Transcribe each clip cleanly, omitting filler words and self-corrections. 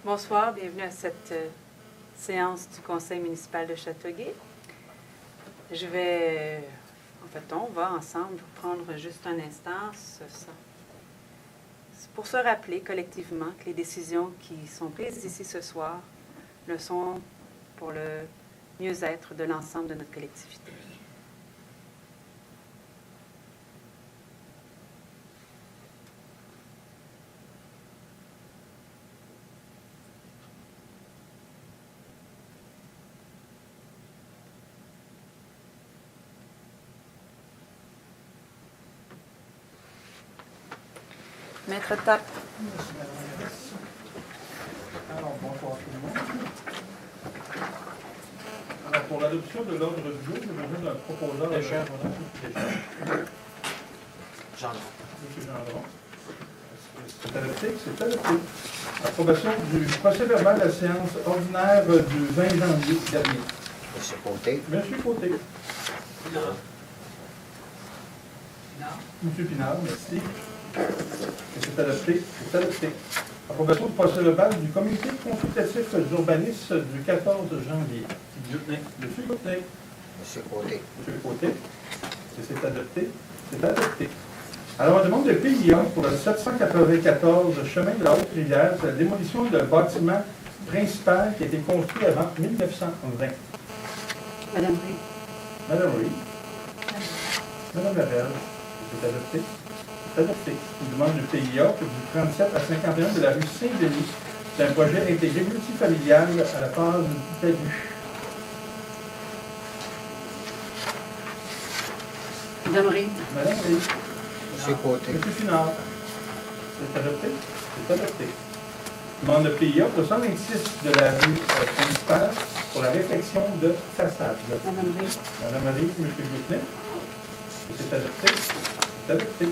Bonsoir, bienvenue à cette séance du Conseil municipal de Châteauguay. On va ensemble prendre juste un instant pour se rappeler collectivement que les décisions qui sont prises ici ce soir le sont pour le mieux-être de l'ensemble de notre collectivité. Maître Tapp. Alors, bonsoir tout le monde. Alors, pour l'adoption de l'ordre du jour, j'ai besoin d'un proposeur. Deschamps. Gendron. Monsieur Gendron. C'est adopté? C'est adopté. Approbation du procès verbal de la séance ordinaire du 20 janvier dernier. Monsieur Côté. Monsieur Côté. Non. Monsieur Pinard, merci. C'est adopté. C'est adopté. Approbation du procès verbal du comité consultatif d'urbanisme du 14 janvier. Monsieur Goutenay. Monsieur Côté. Monsieur Côté. C'est adopté. C'est adopté. Alors, on demande de PIA pour le 794 chemin de la Haute-Rivière, c'est la démolition d'un bâtiment principal qui a été construit avant 1920. Madame Rey. Madame Rey. Madame Laberge. C'est adopté. C'est adopté. Une demande de PIA du 37 à 51 de la rue Saint-Denis. C'est un projet intégré multifamilial à la phase du Talus. Madame Rey. Madame Rey. Monsieur Côté. Monsieur Pinard. C'est adopté. C'est adopté. Demande de PIA pour 126 de la rue principale pour la réfection de façade. Madame Rey. Madame Rey, monsieur Goutenay. C'est adopté. C'est adopté.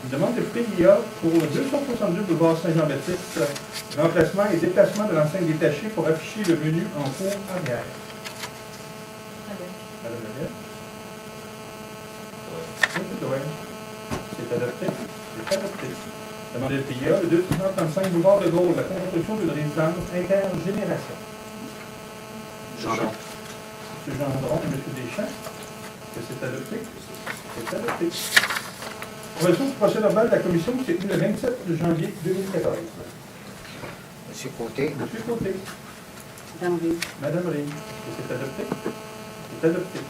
Une demande de PIA pour le 262 boulevard Saint-Jean-Baptiste, remplacement et déplacement de l'enseigne détachée pour afficher le menu en cours arrière. Madame Laberge. Monsieur Doyle. C'est adopté. C'est adopté. Demande de PIA, le 235 boulevard de Gaulle, la construction d'une résidence intergénération. Gendron. M. Gendron et M. Deschamps. C'est adopté. C'est adopté. Approbation du procès verbal de la commission qui s'est tenue le 27 janvier 2014. Monsieur Côté. M. Côté. Madame Rey. Madame Rey. C'est adopté. C'est adopté.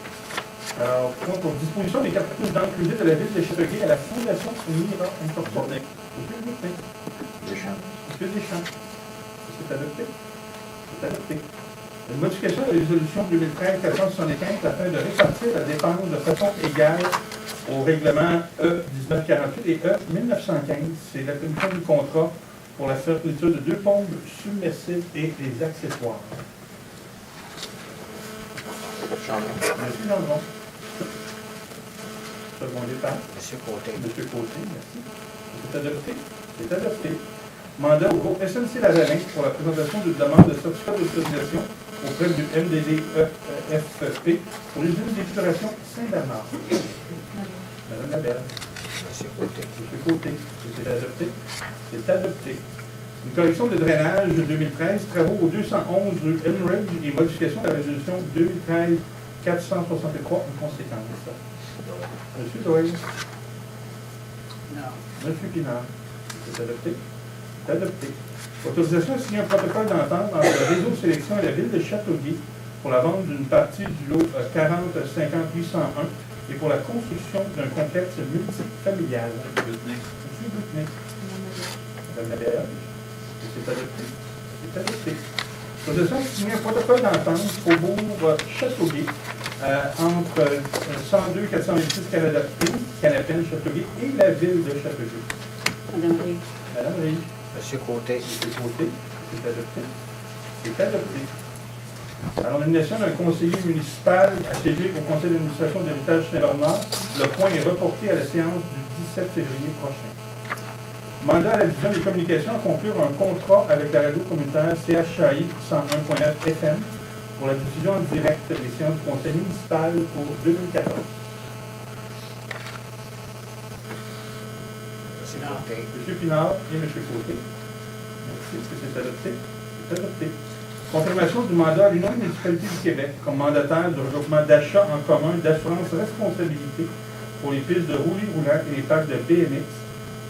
Alors, pour disposition des cartes d'inclusif de la ville de Châteauguay à la Fondation Mira Incorporée. M. Goutenay. Deschamps. M. Deschamps. C'est adopté. C'est adopté. Une modification de la résolution 2013-475 afin de répartir la dépense de façon égale au règlement E-1948 et E-1915. C'est la commission du contrat pour la fermeture de 2 pompes submersibles et des accessoires. Gendron. Monsieur Gendron. Secondé par Monsieur Côté. Monsieur Côté, merci. C'est adopté. C'est adopté. Mandat au groupe SNC Lavalin pour la présentation d'une demande de certificat d'autorisation auprès du MDD-EFP pour l'usine d'épuration Saint-Bernard. Madame Laberge. Monsieur Côté. Monsieur Côté. C'est adopté. C'est adopté. Une correction de drainage 2013, travaux au 211 rue Elmridge et modification de la résolution 2013-463 en conséquence. Monsieur Doyle. Non. Monsieur Pinard. C'est adopté. C'est adopté. Autorisation à signer un protocole d'entente entre le réseau de sélection et la ville de Châteauguay pour la vente d'une partie du lot 40-50-801 et pour la construction d'un complexe multifamilial. Monsieur Goutenay. Madame Laberge. C'est adopté. C'est adopté. Autorisation à signer un protocole d'entente au bourg Châteauguay entre 102-426 Canapène Châteauguay et la ville de Châteauguay. Madame Rey. Madame Rey. Monsieur Côté. Monsieur Côté. C'est adopté. C'est adopté. Alors, nomination d'un conseiller municipal à siéger au conseil d'administration de l'héritage Saint-Bernard. Le point est reporté à la séance du 17 février prochain. Mandat à la division des communications à conclure un contrat avec la radio communautaire CHAI 101.9 FM pour la diffusion en direct des séances du conseil municipal pour 2014. M. Côté. M. Pinard et M. Côté. Merci. Est-ce que c'est adopté? C'est adopté. Confirmation du mandat à l'Union des municipalités du Québec comme mandataire du regroupement d'achat en commun d'assurance responsabilité pour les pistes de roulis roulants et les parcs de BMX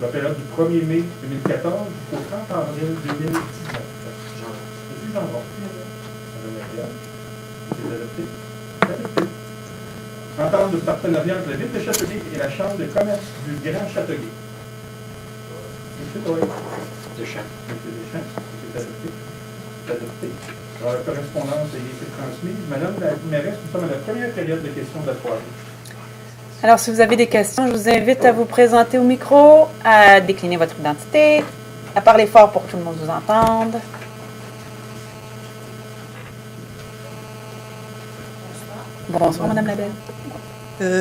pour la période du 1er mai 2014 au 30 avril 2019. Monsieur Jean Bron. Madame la Présidente. C'est adopté. C'est adopté. Entente de partenariat entre la Ville de Châteauguay et la Chambre de commerce du Grand Châteauguay. Monsieur Doyle. Deschamps. Monsieur Deschamps. C'est adopté. C'est adopté. Alors, la correspondance a été transmise. Madame la mairesse, nous sommes à la première période de questions de la soirée. Alors, si vous avez des questions, je vous invite à vous présenter au micro, à décliner votre identité, à parler fort pour que tout le monde vous entende. Bonsoir, Madame Labelle.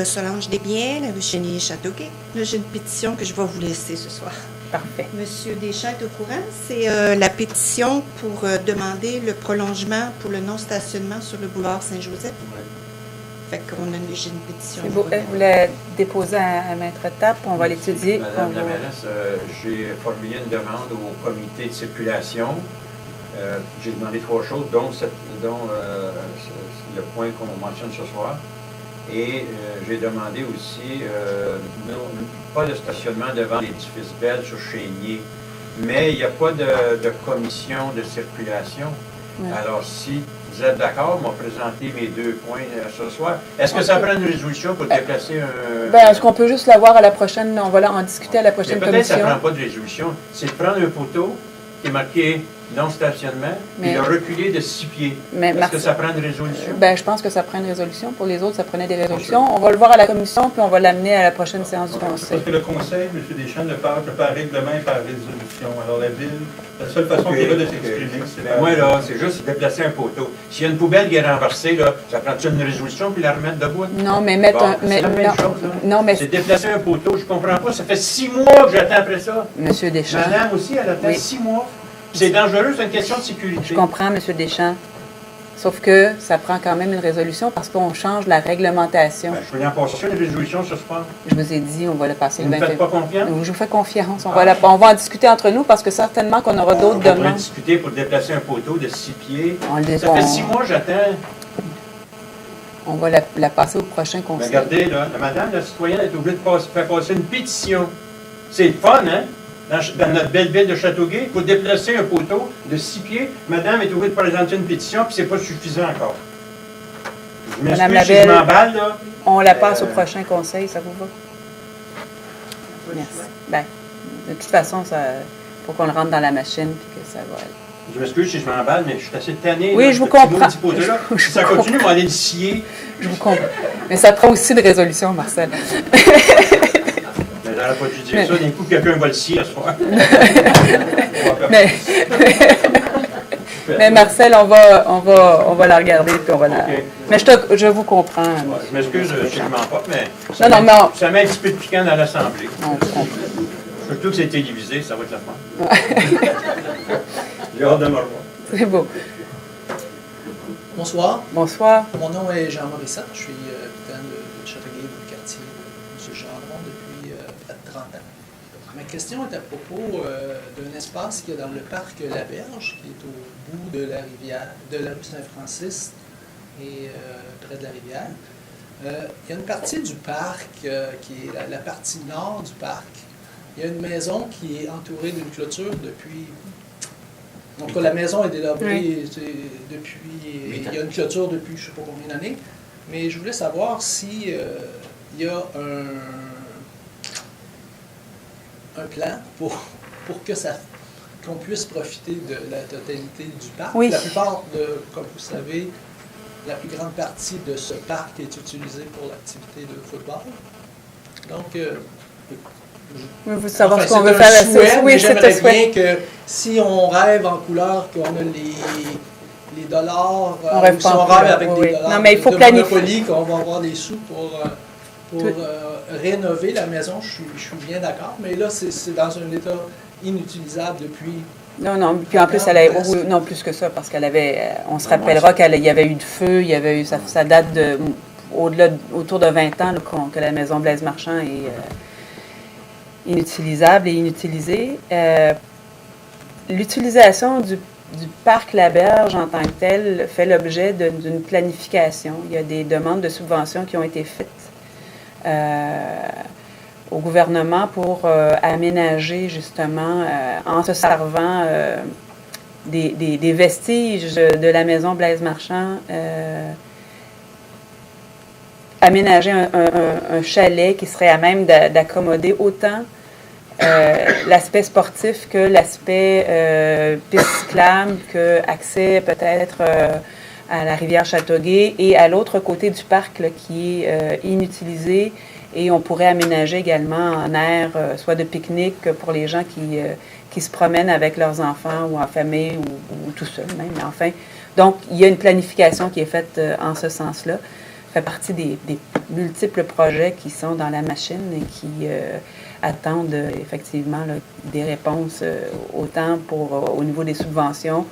Solange Desbiens, la Chénier Châteauguay. Là, j'ai une pétition que je vais vous laisser ce soir. Parfait. Monsieur Deschamps est au courant. C'est la pétition pour demander le prolongement pour le non-stationnement sur le boulevard Saint-Joseph. Fait qu'on a j'ai une pétition. C'est beau. Vous la déposez à maître tape, on va l'étudier. Madame la mairesse, j'ai formulé une demande au comité de circulation. J'ai demandé 3 choses, dont le point qu'on mentionne ce soir. Et j'ai demandé aussi, pas de stationnement devant l'édifice Bell sur Chénier, mais il n'y a pas de commission de circulation. Ouais. Alors, si vous êtes d'accord, on va présenter mes 2 points ce soir. Est-ce que ça prend une résolution pour déplacer un... Ben, est-ce qu'on peut juste l'avoir à la prochaine, on va en discuter à la prochaine Mais peut-être que ça commission. ne prend pas de résolution. C'est de prendre un poteau qui est marqué non-stationnement et le reculer de 6 pieds. Est-ce que ça prend une résolution? Ben, je pense que ça prend une résolution. Pour les autres, ça prenait des résolutions. On va le voir à la commission, puis on va l'amener à la prochaine séance du conseil. Parce que le conseil, M. Deschamps, ne parle que par règlement et par résolution. Alors, la Ville, la seule façon qu'il a de s'exprimer, c'est par... Moi, là, c'est juste déplacer un poteau. S'il y a une poubelle qui est renversée, là, ça prend-tu une résolution puis la remettre debout? Non, mais mettre un... C'est la même chose, là. Non, mais... C'est déplacer un poteau, je comprends pas. Ça fait 6 mois que j'attends après ça. Monsieur Deschamps. Madame aussi, elle attend 6 mois. C'est dangereux, c'est une question de sécurité. Je comprends, M. Deschamps. Sauf que ça prend quand même une résolution parce qu'on change la réglementation. Ben, je peux y en passer une résolution ce soir. Je vous ai dit, on va le passer Vous le ne me 20 faites pas confiance? Je vous fais confiance. On va en discuter entre nous parce que certainement qu'on aura d'autres On pourrait demandes. discuter pour déplacer un poteau de 6 pieds. Ça fait 6 mois que j'attends. On va la passer au prochain conseil. Regardez, là, la madame, la citoyenne, est obligée de faire passer une pétition. C'est le fun, hein? Dans notre belle ville de Châteauguay, pour déplacer un poteau de 6 pieds, madame est obligée de présenter une pétition, puis c'est pas suffisant encore. Je m'excuse si je m'emballe, là. On la passe au prochain conseil, ça vous va? Merci. Ben, de toute façon, il faut qu'on le rentre dans la machine, puis que ça va aller. Je m'excuse si je m'emballe, mais je suis assez tanné. Oui, là, je vous comprends. Si ça continue, on va aller le scier. Je vous comprends. Mais ça prend aussi de résolution, Marcel. Mais j'aurais pas dû dire ça, d'un coup, quelqu'un va le scier ce soir. Mais Marcel, on va la regarder, puis on va la... Okay. Mais je vous comprends. Ouais, je m'excuse, je ne mens pas, mais ça met un petit peu de piquant dans l'Assemblée. Surtout que c'est télévisé, ça va être la fin. J'ai hâte de me revoir. C'est beau. Bonsoir. Bonsoir. Mon nom est Jean Morissette. Je suis habitant de Châteauguay, du quartier de M. Gendron depuis près de 30 ans. Ma question est à propos d'un espace qu'il y a dans le parc La Berge, qui est au bout de la rivière, de la rue Saint-Francis et près de la rivière. Il y a une partie du parc qui est la partie nord du parc. Il y a une maison qui est entourée d'une clôture depuis... Donc la maison est délabrée depuis... Il y a une clôture depuis je ne sais pas combien d'années. Mais je voulais savoir si il y a un plan pour qu'on puisse profiter de la totalité du parc. Oui. La plupart comme vous savez, la plus grande partie de ce parc est utilisée pour l'activité de football. Donc, vous savoir ce qu'on veut faire. Oui, j'aimerais bien que si on rêve en couleur, qu'on a les dollars, ou si on rêve avec des dollars de Monopoly, qu'on va avoir des sous pour rénover la maison, je suis bien d'accord. Mais là, c'est dans un état inutilisable depuis Non, puis en plus, elle a, oui, non, plus que ça, parce qu'elle avait, on se rappellera qu'il y avait eu de feu, il y avait eu, ça date de, autour de 20 ans, là, que la maison Blaise Marchand est inutilisable et inutilisée. L'utilisation du parc Laberge en tant que tel fait l'objet d'une planification. Il y a des demandes de subventions qui ont été faites au gouvernement pour aménager justement, en se servant des vestiges de la maison Blaise Marchand, aménager un chalet qui serait à même d'accommoder autant l'aspect sportif que l'aspect piste cyclable, que accès peut-être à la rivière Châteauguay et à l'autre côté du parc là, qui est inutilisé. Et on pourrait aménager également en aire, soit de pique-nique pour les gens qui se promènent avec leurs enfants ou en famille ou tout seul même. Mais enfin, donc, il y a une planification qui est faite en ce sens-là. Ça fait partie des multiples projets qui sont dans la machine et qui attendent effectivement là, des réponses autant au niveau des subventions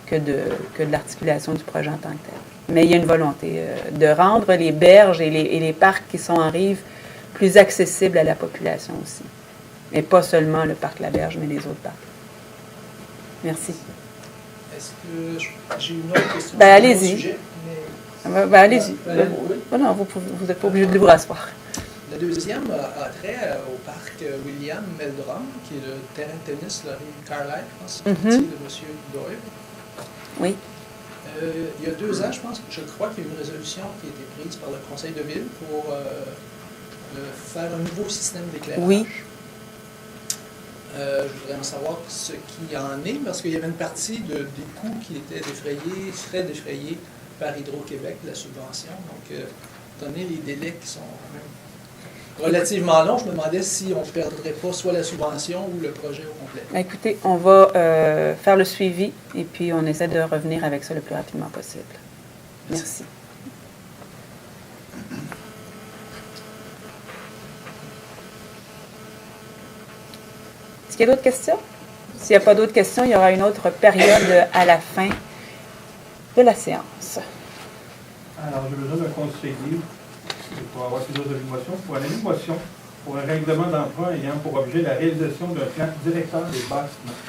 que de l'articulation du projet en tant que tel. Mais il y a une volonté de rendre les berges et les parcs qui sont en rive plus accessibles à la population aussi. Et pas seulement le parc Laberge, mais les autres parcs. Merci. Est-ce que j'ai une autre question? Ben, allez-y. Allez-y. Oui. Non, vous n'êtes pas obligé de vous rasseoir. La deuxième a trait au parc William Meldrum, qui est le terrain de tennis, la rue Carlisle, je pense, de M. Doyle. Oui. Il y a 2 ans, je crois qu'il y a eu une résolution qui a été prise par le conseil de ville pour faire un nouveau système d'éclairage. Oui. Je voudrais en savoir ce qui en est, parce qu'il y avait une partie des coûts qui étaient seraient défrayés par Hydro-Québec de la subvention. Donc, étant donné les délais qui sont quand même relativement longs, je me demandais si on ne perdrait pas soit la subvention ou le projet au complet. Écoutez, on va faire le suivi et puis on essaie de revenir avec ça le plus rapidement possible. Merci. Est-ce qu'il y a d'autres questions? S'il n'y a pas d'autres questions, il y aura une autre période à la fin de la séance. Alors, j'ai besoin d'un conseiller pour avoir plusieurs animations. Pour une animation, pour un règlement d'emprunt ayant pour objet la réalisation d'un plan directeur des bâtiments.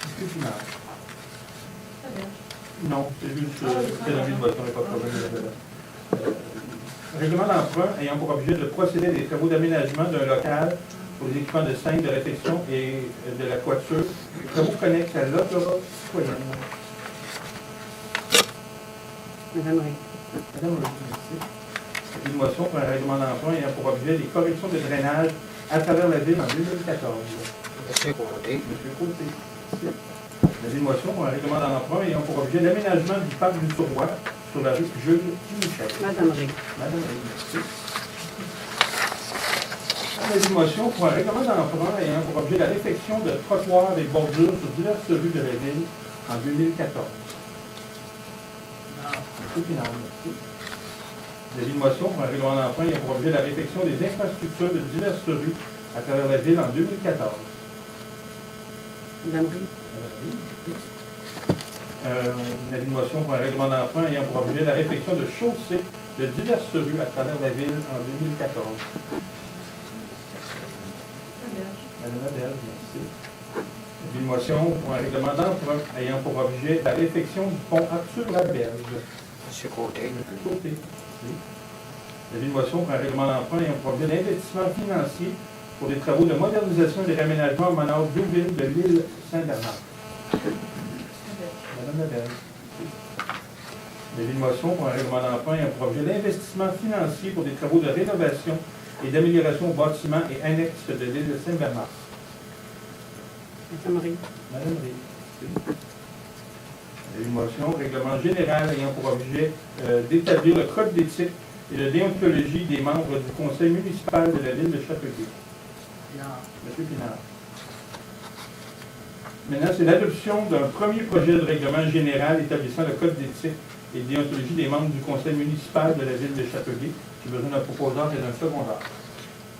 Est-ce que tu m'as? Non, c'est juste une animation, il n'y a pas de problème. Règlement d'emprunt ayant pour objet de procéder à des travaux d'aménagement d'un local pour les équipements de scène, de réfection et de la toiture. Les travaux connexes à l'autorité citoyenne. Madame Ray. Madame Ray, merci. Une motion pour un règlement d'emprunt ayant pour objet les corrections de drainage à travers la ville en 2014. Monsieur Côté. Monsieur Côté. Une motion pour un règlement d'emprunt ayant pour objet l'aménagement du parc du Tournois sur la rue Jules Michel. Madame Ray. Madame Ray, merci. Une motion pour un règlement d'emprunt ayant pour objet la réfection de trottoirs et bordures sur diverses rues de la ville en 2014. Monsieur Pinard, merci. Une motion pour un règlement d'emprunt ayant pour objet la réfection des infrastructures de diverses rues à travers la ville en 2014. Madame Ray. Une motion pour un règlement d'emprunt ayant pour objet la réfection de chaussées de diverses rues à travers la ville en 2014. Madame Laberge, merci. Une motion pour un règlement d'emprunt ayant pour objet la réfection du pont Arthur-Laberge. Monsieur Côté. Monsieur Côté, oui. Une motion pour un règlement d'emprunt ayant pour objet l'investissement financier pour des travaux de modernisation et de réaménagement au manœuvre Douville de l'île Saint-Bernard. Madame Laberge. Une motion pour un règlement d'emprunt ayant pour objet l'investissement financier pour des travaux de rénovation et d'amélioration au bâtiment et annexes de l'île de Saint-Bernard. Madame Ray. Madame Ray. Une motion, règlement général ayant pour objet d'établir le code d'éthique et de déontologie des membres du conseil municipal de la ville de Châteauguay. Monsieur Pinard. Maintenant, c'est l'adoption d'un premier projet de règlement général établissant le code d'éthique et de déontologie des membres du conseil municipal de la ville de Châteauguay. J'ai besoin d'un proposeur et d'un secondaire.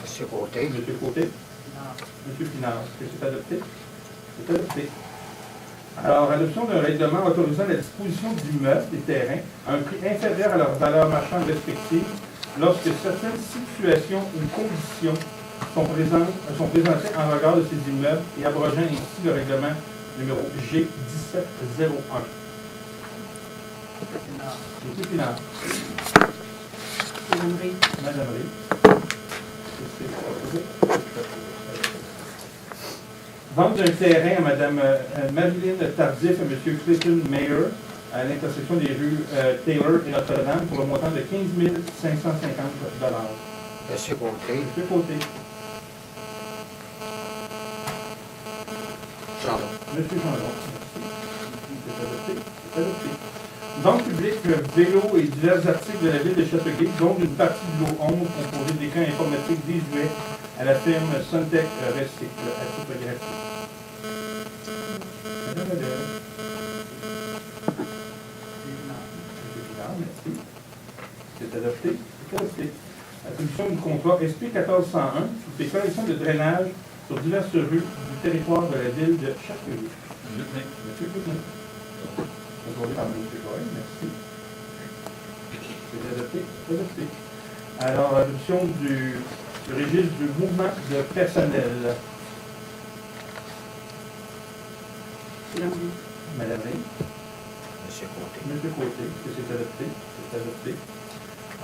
Monsieur Côté. Monsieur Côté. Monsieur Pinard, est-ce que c'est adopté? C'est adopté. Alors, adoption d'un règlement autorisant la disposition d'immeubles, des terrains, à un prix inférieur à leur valeur marchande respective lorsque certaines situations ou conditions sont présentées en regard de ces immeubles et abrogeant ainsi le règlement numéro G1701. C'est final. Madame Ray. Vente d'un terrain à Mme Madeline Tardif et M. Clayton Mayer à l'intersection des rues Taylor et Notre-Dame pour le montant de 15 550 Monsieur Côté. Monsieur Côté. Chandon. Monsieur Chandon. C'est adopté. C'est adopté. Vente publique, vélo et divers articles de la ville de Châteauguay, dont une partie de l'eau 11 composée d'écrans informatiques désuets à la firme Suntech Recycle à titre gratuit. Madame Adèle. Monsieur Pinard, merci. C'est adopté. C'est adopté. Attribution du contrat SP 1401 sur les collections de drainage sur diverses rues du territoire de la ville de Châteauguay. Monsieur Coudin. Contrôlé par M. Cohen, merci. C'est adopté. C'est adopté. Alors, adoption du registre du mouvement de personnel. Madame Ray. Monsieur Côté. Monsieur Côté, c'est adopté. C'est adopté.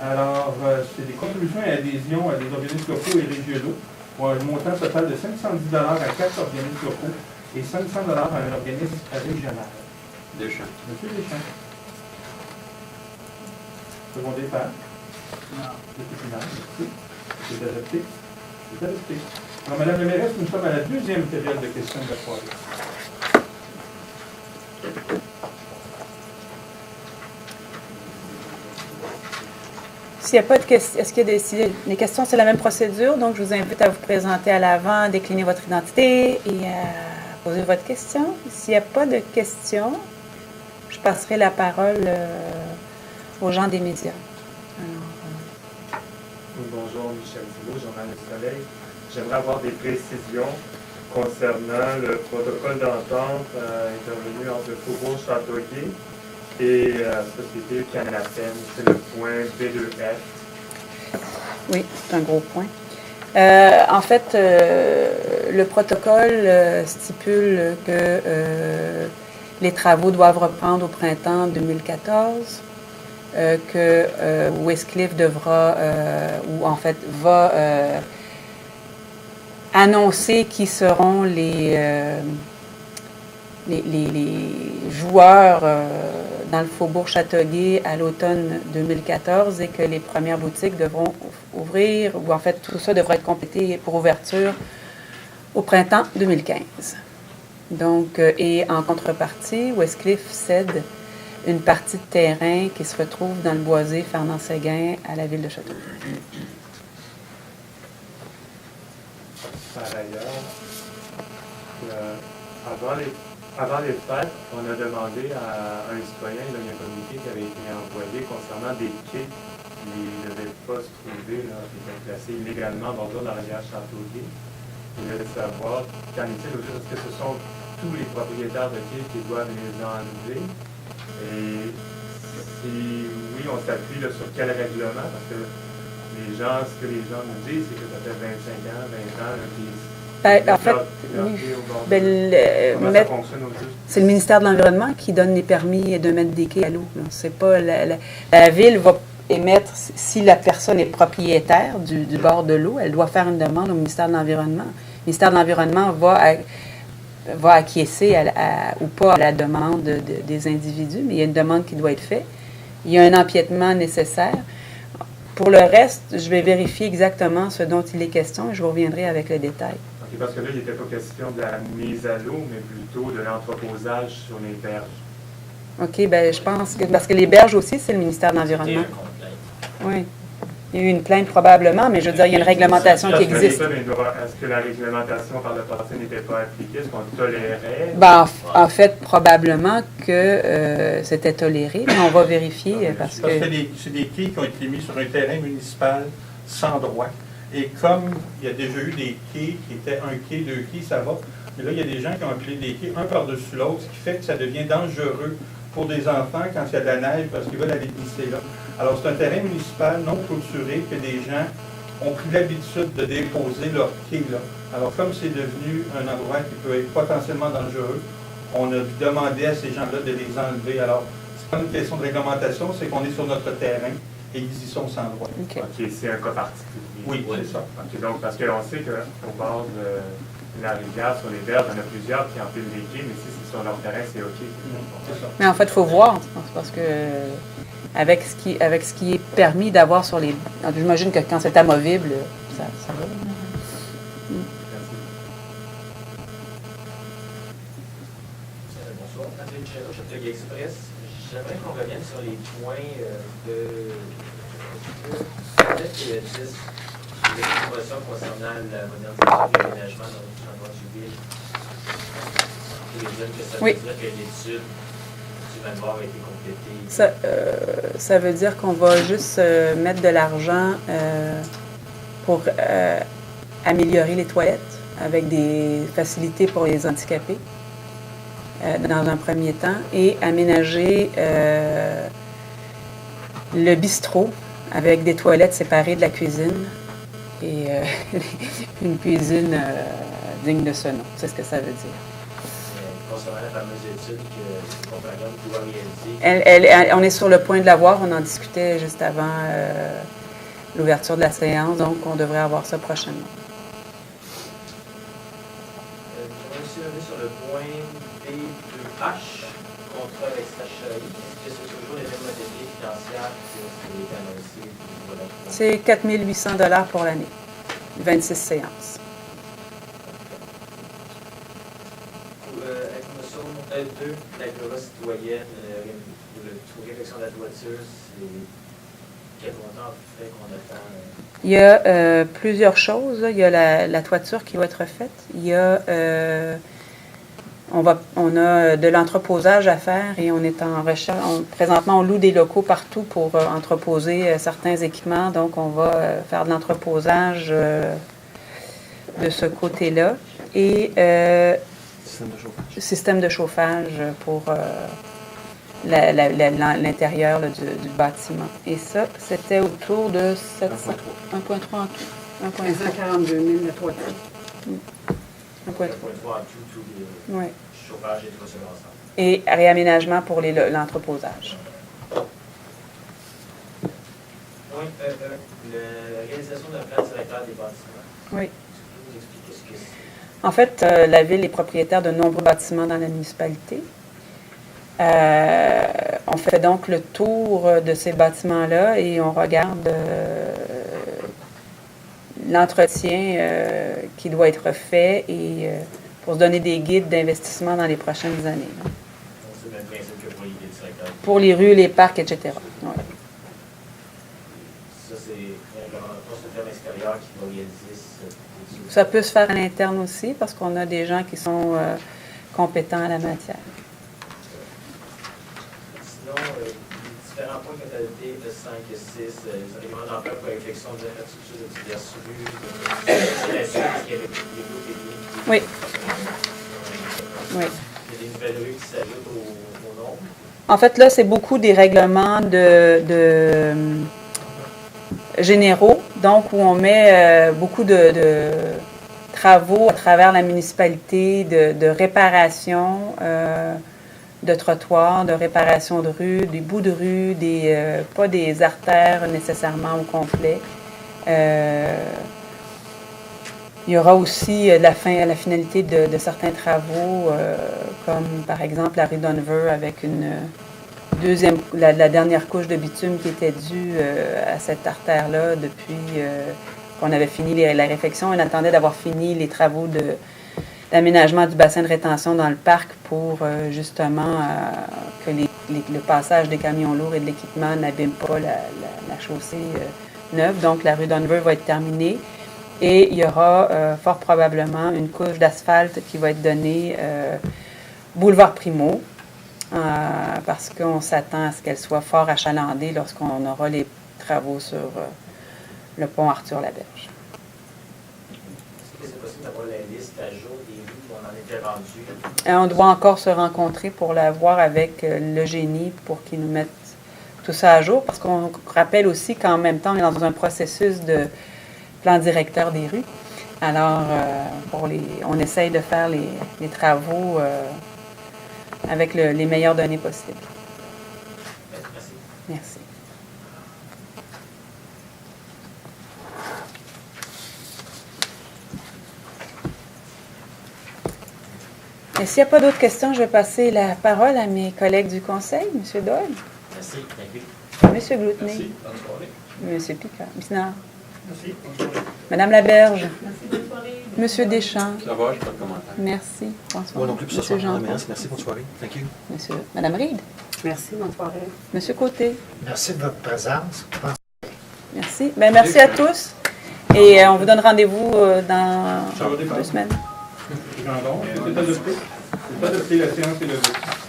Alors, c'est des contributions et adhésions à des organismes locaux et régionaux pour un montant total de 510 à 4 organismes locaux et 500 à un organisme régional. Deschamps. Monsieur Deschamps. Secondé par Non. Monsieur Pinard, merci. C'est adopté. C'est adopté. Alors, Madame la mairesse, nous sommes à la deuxième période de questions de la soirée. S'il n'y a pas de questions, est-ce qu'il y a les questions, c'est la même procédure, donc je vous invite à vous présenter à l'avant, décliner votre identité et à poser votre question. S'il n'y a pas de questions, je passerai la parole aux gens des médias. Bonjour, Michel Thibault, Journal du Soleil. J'aimerais avoir des précisions concernant le protocole d'entente intervenu entre le Faubourg Châteauguay et la Société Canapène. C'est le point B2F. Oui, c'est un gros point. En fait, le protocole stipule que les travaux doivent reprendre au printemps 2014, que Westcliff devra, ou en fait va annoncer qui seront les joueurs dans le Faubourg Châteauguay à l'automne 2014 et que les premières boutiques devront ouvrir, ou en fait tout ça devra être complété pour ouverture au printemps 2015. Donc, et en contrepartie, Westcliff cède une partie de terrain qui se retrouve dans le boisé Fernand-Séguin à la ville de Châteauguay. Par ailleurs, avant les fêtes, on a demandé à un citoyen d'un communiqué qui avait été envoyé concernant des quais qui ne devaient pas se trouver, là, qui étaient placés illégalement dans la rivière Châteauguay. Je voulais savoir, qu'en est-il au juste, est-ce que ce sont tous les propriétaires de quais qui doivent les enlever? Et si oui, on s'appuie là, sur quel règlement? Parce que ce que les gens nous disent, c'est que ça fait 25 ans, 20 ans, En fait, c'est le ministère de l'Environnement qui donne les permis de mettre des quais à l'eau. C'est pas la ville va émettre, si la personne est propriétaire du bord de l'eau, elle doit faire une demande au ministère de l'Environnement. Le ministère de l'Environnement va acquiescer ou pas à la demande des individus, mais il y a une demande qui doit être faite. Il y a un empiètement nécessaire. Pour le reste, je vais vérifier exactement ce dont il est question et je vous reviendrai avec le détail. Okay, parce que là, il n'était pas question de la mise à l'eau, mais plutôt de l'entreposage sur les berges. OK, bien, je pense que... Parce que les berges aussi, c'est le ministère de l'Environnement. Oui. Il y a eu une plainte probablement, mais je veux dire, il y a une réglementation qui existe. Est-ce que la réglementation par le passé n'était pas appliquée? Est-ce qu'on tolérait? Ben, en fait, probablement que c'était toléré, mais on va vérifier parce que... C'est des quais qui ont été mis sur un terrain municipal sans droit. Et comme il y a déjà eu des quais qui étaient un quai, deux quais, ça va, Et là, il y a des gens qui ont appelé des quais un par-dessus l'autre, ce qui fait que ça devient dangereux pour des enfants quand il y a de la neige parce qu'ils veulent aller glisser là. Alors, c'est un terrain municipal non clôturé que des gens ont pris l'habitude de déposer leur quai là. Alors, comme c'est devenu un endroit qui peut être potentiellement dangereux, on a demandé à ces gens-là de les enlever. Alors, c'est pas une question de réglementation, c'est qu'on est sur notre terrain et ils y sont sans droit. OK. OK, c'est un cas particulier. Oui, c'est ça. OK, donc, parce qu'on sait qu'au bord de la rivière, sur les berges, il y en a plusieurs qui empilent les quais, mais si c'est sur leur terrain, c'est OK. C'est ça. Mais en fait, il faut voir, parce que avec ce qui est permis d'avoir sur les... J'imagine que quand c'est amovible, ça va. Bonsoir, André Michel, Châteauguay Express. J'aimerais qu'on revienne sur les points de les promotions concernant la modernisation et l'aménagement dans notre endroit du ville. Et je donne que ça veut Oui. dire que l'étude du manoir a été complétée. Ça veut dire qu'on va juste mettre de l'argent pour améliorer les toilettes avec des facilités pour les handicapés dans un premier temps et aménager le bistrot avec des toilettes séparées de la cuisine et une cuisine digne de ce nom. C'est ce que ça veut dire. Concernant la fameuse étude que les compagnons pouvaient réaliser. On est sur le point de l'avoir. On en discutait juste avant l'ouverture de la séance, donc on devrait avoir ça prochainement. J'aimerais aussi revenir sur le point B2H, contrat avec SHAI. Est-ce que c'est toujours les mêmes modalités financières que ce qui a été annoncé? Voilà. C'est 4 800 $ pour l'année, 26 séances. Avec motion 2, la Glora citoyenne, pour réflexion de la toiture, c'est quel montant fait qu'on attend? Il y a plusieurs choses. Il y a la toiture qui va être faite. Il y a, on a de l'entreposage à faire et on est en recherche. Présentement, on loue des locaux partout pour entreposer certains équipements. Donc, on va faire de l'entreposage de ce côté-là. Et système de chauffage pour l'intérieur là, du bâtiment. Et ça, c'était autour de 1,3 en tout. 542 000 la toiture. 1,3. En tout, tous les Oui. chauffages et tout ça ensemble. Et réaménagement pour l'entreposage. Oui, la réalisation d'un plan directeur des bâtiments. Oui. Est-ce que vous pouvez expliquer ce que c'est? En fait, la Ville est propriétaire de nombreux bâtiments dans la municipalité. On fait donc le tour de ces bâtiments-là et on regarde l'entretien qui doit être fait et pour se donner des guides d'investissement dans les prochaines années. Donc, c'est le même principe que pour les guides directeurs. Pour les rues, les parcs, etc. Ouais. Ça, c'est un constructeur extérieur qui va réaliser cette étude. Ça peut se faire à l'interne aussi parce qu'on a des gens qui sont compétents à la matière. Sinon, les différents points que tu as notés, le 5 et 6, les éléments d'emploi pour la réflexion des infrastructures de diverses rues, la suite qui est avec les groupes et les... Oui. Oui. Il y a des nouvelles rues qui s'ajoutent au nombre. En fait, là, c'est beaucoup des règlements généraux, donc où on met beaucoup de travaux à travers la municipalité, de réparation de trottoirs, de réparation de rues, des bouts de rue, pas des artères nécessairement au complet. Il y aura aussi la finalité de certains travaux, comme par exemple la rue Donover avec la dernière couche de bitume qui était due à cette artère-là depuis qu'on avait fini la réfection. On attendait d'avoir fini les travaux d'aménagement du bassin de rétention dans le parc pour justement que le passage des camions lourds et de l'équipement n'abîme pas la chaussée neuve. Donc la rue Donover va être terminée. Et il y aura fort probablement une couche d'asphalte qui va être donnée boulevard Primo, parce qu'on s'attend à ce qu'elle soit fort achalandée lorsqu'on aura les travaux sur le pont Arthur-Laberge. Est-ce que c'est possible d'avoir la liste à jour des rues où on en était était rendu. On doit encore se rencontrer pour la voir avec le génie pour qu'ils nous mettent tout ça à jour, parce qu'on rappelle aussi qu'en même temps, on est dans un processus de plan directeur des rues. Alors, on essaye de faire les travaux avec les meilleures données possibles. Merci. Merci. Et s'il n'y a pas d'autres questions, je vais passer la parole à mes collègues du Conseil. M. Doyle, Merci. Thank you. M. Gloutné, Merci. Bonne soirée. M. Picard, Bisnard, Merci. Bonne soirée. Mme Laberge, M. Deschamps. Ça va, je pas de commentaire. Merci. Bonsoir. Moi non plus, pour ce Monsieur soir. Jean. Merci, bonne soirée. Thank you. Madame Reid, Merci, bonne soirée. M. Côté. Merci de votre présence. Merci. Ben, merci à tous. Et on vous donne rendez-vous dans 2 semaines. C'est adopté. C'est adopté, la séance est levée.